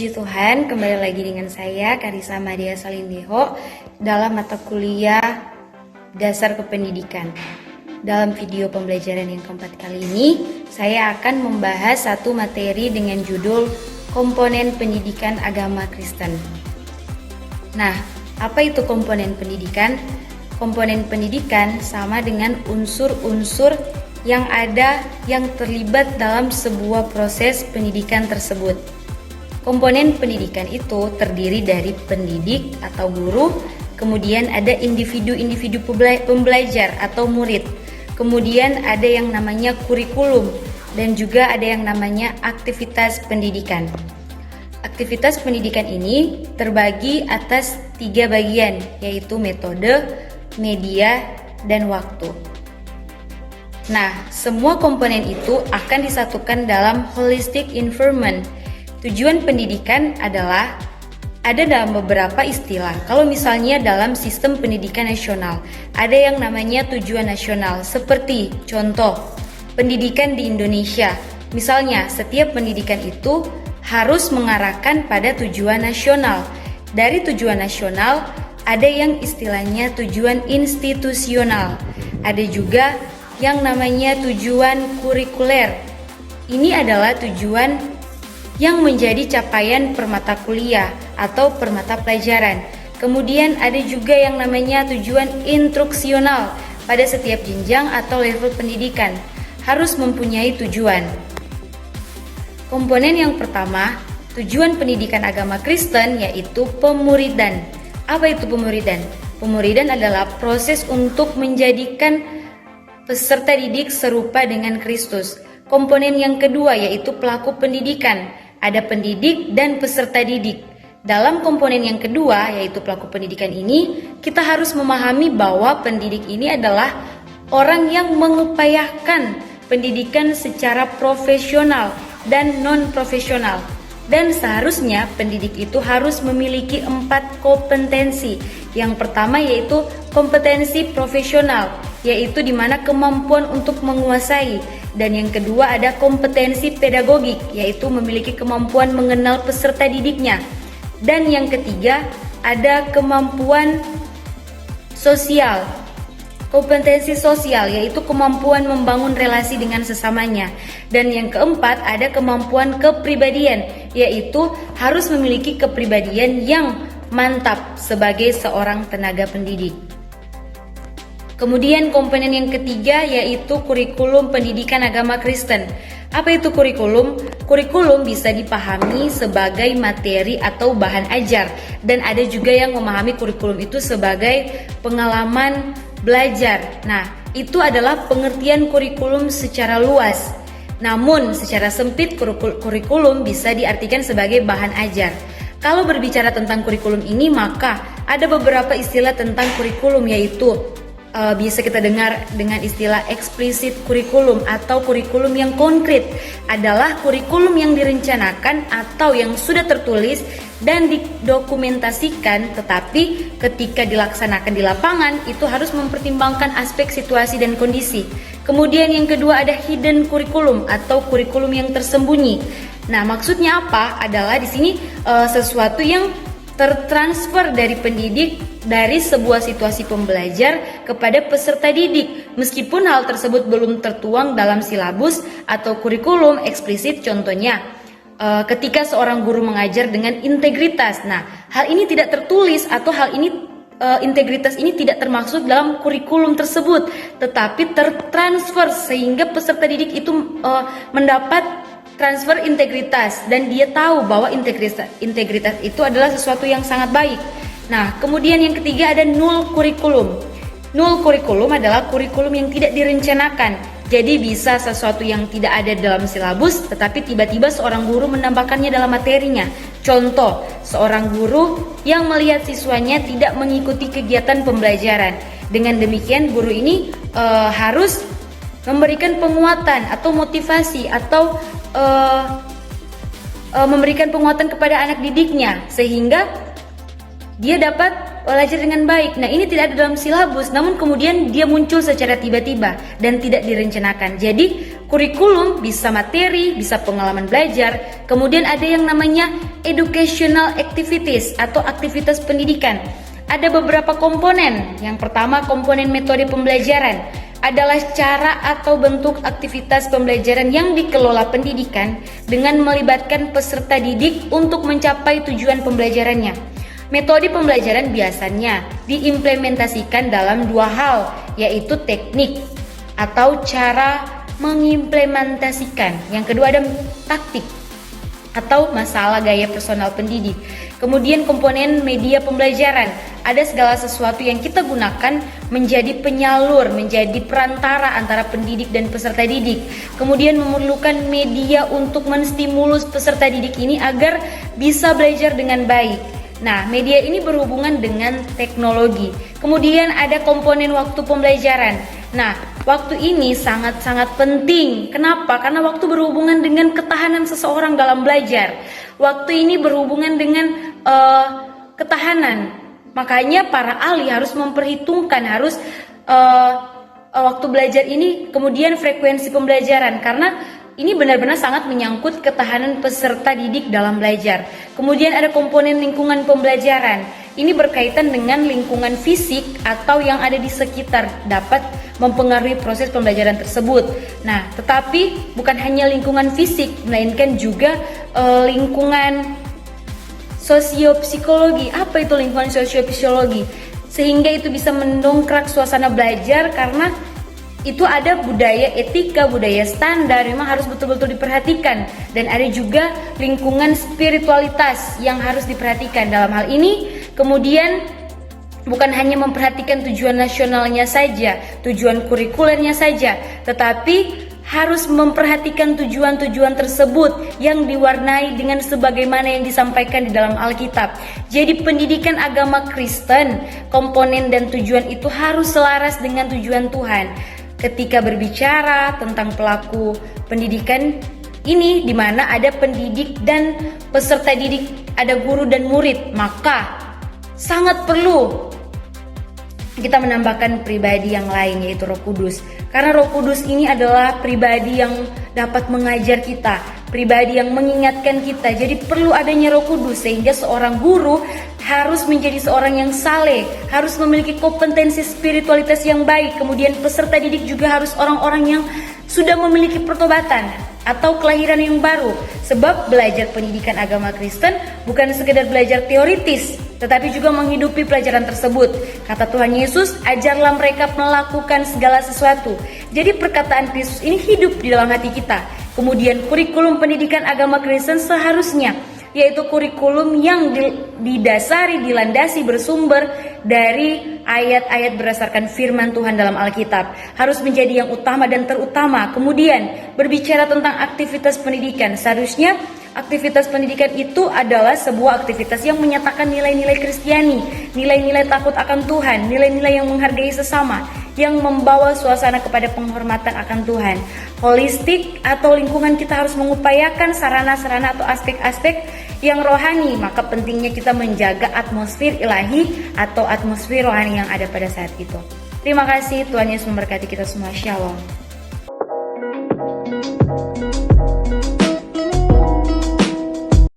Puji Tuhan, kembali lagi dengan saya Karissa Maria Salindeho dalam mata kuliah Dasar Kependidikan. Dalam video pembelajaran yang keempat kali ini, saya akan membahas satu materi dengan judul Komponen Pendidikan Agama Kristen. Nah, apa itu komponen pendidikan? Komponen pendidikan sama dengan unsur-unsur yang ada yang terlibat dalam sebuah proses pendidikan tersebut. Komponen pendidikan itu terdiri dari pendidik atau guru, kemudian ada individu-individu pembelajar atau murid, kemudian ada yang namanya kurikulum, dan juga ada yang namanya aktivitas pendidikan. Aktivitas pendidikan ini terbagi atas 3 bagian, yaitu metode, media, dan waktu. Nah, semua komponen itu akan disatukan dalam holistic environment. Tujuan pendidikan adalah ada dalam beberapa istilah. Kalau misalnya dalam sistem pendidikan nasional, ada yang namanya tujuan nasional, seperti contoh pendidikan di Indonesia. Misalnya, setiap pendidikan itu harus mengarahkan pada tujuan nasional. Dari tujuan nasional, ada yang istilahnya tujuan institusional. Ada juga yang namanya tujuan kurikuler. Ini adalah tujuan yang menjadi capaian permata kuliah atau permata pelajaran. Kemudian ada juga yang namanya tujuan instruksional. Pada setiap jenjang atau level pendidikan harus mempunyai tujuan. Komponen yang pertama, tujuan pendidikan agama Kristen, yaitu pemuridan. Apa itu pemuridan? Pemuridan adalah proses untuk menjadikan peserta didik serupa dengan Kristus. Komponen yang kedua yaitu pelaku pendidikan. Ada pendidik dan peserta didik. Dalam komponen yang kedua yaitu pelaku pendidikan ini, kita harus memahami bahwa pendidik ini adalah orang yang mengupayakan pendidikan secara profesional dan non-profesional. Dan seharusnya pendidik itu harus memiliki 4 kompetensi. Yang pertama yaitu kompetensi profesional, yaitu di mana kemampuan untuk menguasai. Dan yang kedua ada kompetensi pedagogik, yaitu memiliki kemampuan mengenal peserta didiknya. Dan yang ketiga ada kemampuan sosial. Kompetensi sosial yaitu kemampuan membangun relasi dengan sesamanya. Dan yang keempat ada kemampuan kepribadian, yaitu harus memiliki kepribadian yang mantap sebagai seorang tenaga pendidik. Kemudian komponen yang ketiga yaitu kurikulum pendidikan agama Kristen. Apa itu kurikulum? Kurikulum bisa dipahami sebagai materi atau bahan ajar, dan ada juga yang memahami kurikulum itu sebagai pengalaman belajar. Nah, itu adalah pengertian kurikulum secara luas. Namun, secara sempit kurikulum bisa diartikan sebagai bahan ajar. Kalau berbicara tentang kurikulum ini, maka ada beberapa istilah tentang kurikulum, yaitu bisa kita dengar dengan istilah eksplisit kurikulum atau kurikulum yang konkret. Adalah kurikulum yang direncanakan atau yang sudah tertulis dan didokumentasikan, tetapi ketika dilaksanakan di lapangan itu harus mempertimbangkan aspek situasi dan kondisi. Kemudian yang kedua ada hidden kurikulum atau kurikulum yang tersembunyi. Nah, maksudnya apa? Adalah di sini sesuatu yang tertransfer dari pendidik dari sebuah situasi pembelajar kepada peserta didik, meskipun hal tersebut belum tertuang dalam silabus atau kurikulum eksplisit. Contohnya, ketika seorang guru mengajar dengan integritas. Nah, hal ini tidak tertulis atau hal ini integritas ini tidak termaksud dalam kurikulum tersebut, tetapi tertransfer sehingga peserta didik itu mendapat transfer integritas dan dia tahu bahwa integritas itu adalah sesuatu yang sangat baik. Nah, kemudian yang ketiga ada null kurikulum. Null kurikulum adalah kurikulum yang tidak direncanakan. Jadi bisa sesuatu yang tidak ada dalam silabus, tetapi tiba-tiba seorang guru menambahkannya dalam materinya. Contoh, seorang guru yang melihat siswanya tidak mengikuti kegiatan pembelajaran. Dengan demikian guru ini harus memberikan penguatan atau motivasi atau memberikan penguatan kepada anak didiknya, sehingga dia dapat belajar dengan baik. Nah, ini tidak ada dalam silabus, namun kemudian dia muncul secara tiba-tiba dan tidak direncanakan. Jadi, kurikulum bisa materi, bisa pengalaman belajar, kemudian ada yang namanya educational activities atau aktivitas pendidikan. Ada beberapa komponen. Yang pertama, komponen metode pembelajaran adalah cara atau bentuk aktivitas pembelajaran yang dikelola pendidikan dengan melibatkan peserta didik untuk mencapai tujuan pembelajarannya. Metode pembelajaran biasanya diimplementasikan dalam dua hal, yaitu teknik atau cara mengimplementasikan. Yang kedua ada taktik atau masalah gaya personal pendidik. Kemudian komponen media pembelajaran, ada segala sesuatu yang kita gunakan menjadi penyalur, menjadi perantara antara pendidik dan peserta didik. Kemudian memerlukan media untuk menstimulus peserta didik ini agar bisa belajar dengan baik. Nah, media ini berhubungan dengan teknologi. Kemudian ada komponen waktu pembelajaran. Nah, waktu ini sangat-sangat penting. Kenapa? Karena waktu berhubungan dengan ketahanan seseorang dalam belajar. Waktu ini berhubungan dengan ketahanan. Makanya para ahli harus memperhitungkan, waktu belajar ini, kemudian frekuensi pembelajaran, karena ini benar-benar sangat menyangkut ketahanan peserta didik dalam belajar. Kemudian ada komponen lingkungan pembelajaran. Ini berkaitan dengan lingkungan fisik atau yang ada di sekitar dapat mempengaruhi proses pembelajaran tersebut. Nah, tetapi bukan hanya lingkungan fisik, melainkan juga lingkungan sosiopsikologi. Apa itu lingkungan sosiopsikologi? Sehingga itu bisa mendongkrak suasana belajar, karena itu ada budaya etika, budaya standar, memang harus betul-betul diperhatikan. Dan ada juga lingkungan spiritualitas yang harus diperhatikan. Dalam hal ini, kemudian bukan hanya memperhatikan tujuan nasionalnya saja, tujuan kurikulernya saja, tetapi harus memperhatikan tujuan-tujuan tersebut yang diwarnai dengan sebagaimana yang disampaikan di dalam Alkitab. Jadi pendidikan agama Kristen, komponen dan tujuan itu harus selaras dengan tujuan Tuhan. Ketika berbicara tentang pelaku pendidikan ini, di mana ada pendidik dan peserta didik, ada guru dan murid, maka sangat perlu kita menambahkan pribadi yang lain, yaitu Roh Kudus. Karena Roh Kudus ini adalah pribadi yang dapat mengajar kita, pribadi yang mengingatkan kita. Jadi perlu adanya Roh Kudus, sehingga seorang guru harus menjadi seorang yang saleh, harus memiliki kompetensi spiritualitas yang baik. Kemudian peserta didik juga harus orang-orang yang sudah memiliki pertobatan atau kelahiran yang baru. Sebab belajar pendidikan agama Kristen bukan sekedar belajar teoritis, tetapi juga menghidupi pelajaran tersebut. Kata Tuhan Yesus, ajarlah mereka melakukan segala sesuatu. Jadi perkataan Kristus ini hidup di dalam hati kita. Kemudian kurikulum pendidikan agama Kristen seharusnya, yaitu kurikulum yang didasari, dilandasi, bersumber dari ayat-ayat berdasarkan firman Tuhan dalam Alkitab. Harus menjadi yang utama dan terutama. Kemudian berbicara tentang aktivitas pendidikan, seharusnya aktivitas pendidikan itu adalah sebuah aktivitas yang menyatakan nilai-nilai Kristiani, nilai-nilai takut akan Tuhan, nilai-nilai yang menghargai sesama, yang membawa suasana kepada penghormatan akan Tuhan. Holistik atau lingkungan kita harus mengupayakan sarana-sarana atau aspek-aspek yang rohani. Maka pentingnya kita menjaga atmosfer ilahi atau atmosfer rohani yang ada pada saat itu. Terima kasih, Tuhan Yesus memberkati kita semua. Shalom.